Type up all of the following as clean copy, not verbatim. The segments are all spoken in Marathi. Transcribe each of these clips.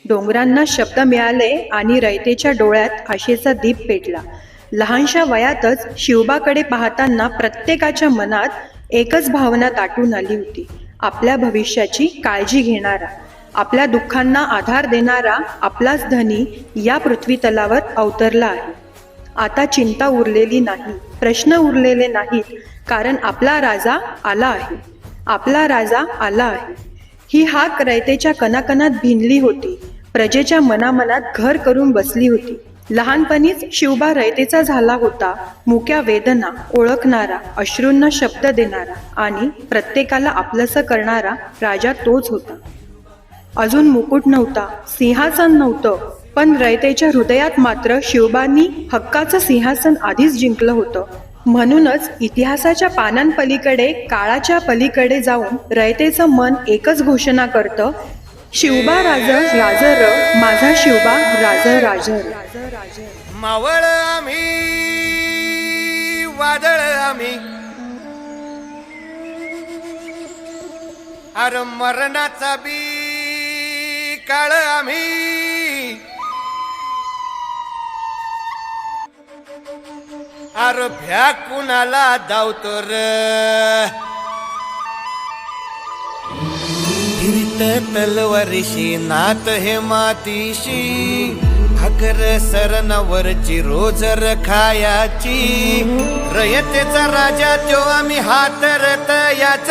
डोंगरांना शब्द मिळाले आणि रयतेच्या डोळ्यात आशेचा दीप पेटला. लहानशा वयातच शिवबाकडे पाहताना प्रत्येकाच्या मनात एकच भावना दाटून आली होती. आपल्या भविष्याची काळजी घेणारा, आपल्या दुःखांना आधार देणारा आपलाच धनी या पृथ्वीतलावर अवतरला आहे. आता चिंता उरलेली नाही, प्रश्न उरलेले नाहीत, कारण आपला राजा आला आहे. आपला राजा आला आहे. ही हाक रयतेच्या कणाकणात भिनली होती, प्रजेच्या मनामनात घर करून बसली होती. लहानपणीच शिवबा रयतेचा झाला होता, मुक्या वेदना ओळखणारा, अश्रूंना शब्द देणारा आणि प्रत्येकाला आपलंसं करणारा राजा तोच होता. अजून मुकुट नव्हता, सिंहासन नव्हतं, पण रयतेच्या हृदयात मात्र शिवबांनी हक्काचं सिंहासन आधीच जिंकलं होतं. म्हणूनच इतिहासाच्या पानांपलीकडे, काळाच्या पलीकडे जाऊन रयतेचं मन एकच घोषणा करतं, शिवबा राज राज र, माझा शिवबा राज राज र. मावळ आम्ही, वादळ आम्ही, अरे मरणाचा बी काळ आम्ही, अरे भ्या कुणाला धावतो र. फिरत तलवारीशी नात हे मातीशी, भाकर सरणावरची रोज खायाची. रयतेचा राजा त्यो आम्ही हातरत याच,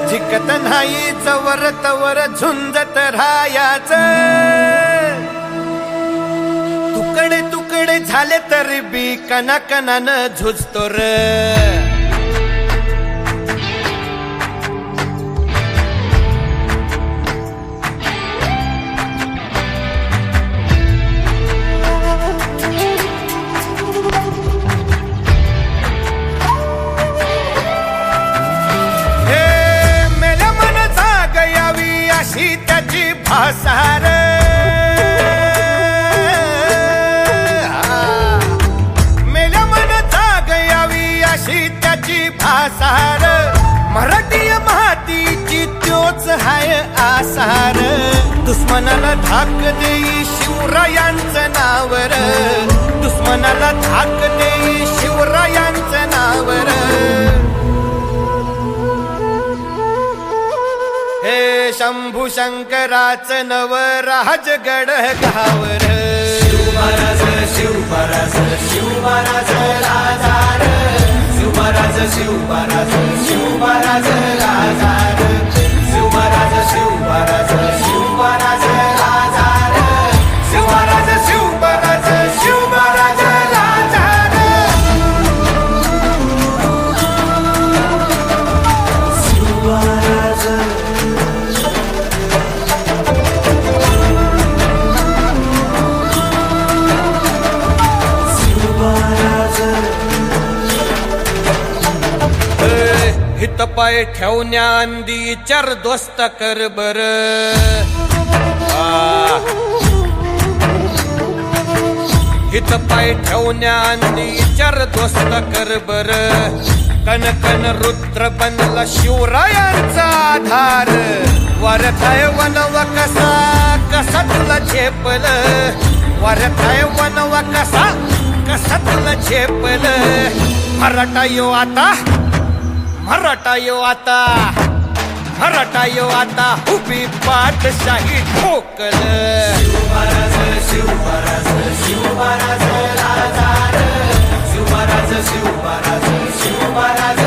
जिकत नाही जवर तवर झुंजत राहायाच. तुकडे तुकडे झाले तरी बी कणाकणानं झुजतो र. अशी त्याची भासार, मेल्या मन जाग यावी अशी त्याची भासार. मराठी मातीची त्योच हाय आसार. दुश्मनाला धाक देई शिवरायांचं नावर, दुश्मनाला धाक देई शिवरायांचं नावर. हे शंभू शंकराचं नव राजगड गावर. शिवमहाराज शिवमहाराज शिवमहाराज राजार, शिवमहाराज शिवमहाराज शिवमहाराज राजार, शिवमहाराज शिवमहाराज शिवमहाराज राजार, शिवमहाराज शिवमहाराज शिवमहाराज राजार. शिवमहाराज हित पाय ठेवण्या अंदी चार दोस्त कर बर. हित पाय ठेवण्या अंदी चार दोस्त कर बर. कन कन रुद्र बनला शिवरायांचा आधार. वारथाय वनवा कसा कसा तुला झेपल, वारथाय वनवा कसा कसा तुला झेपल. मराठा यो आता, मराठा यो आता, मराठा यो आता उभी पाठशाही ठोकल. शिवमहाराज शिवमहाराज शिवमहाराज राजार, शिवमहाराज शिवमहाराज शिवमहाराज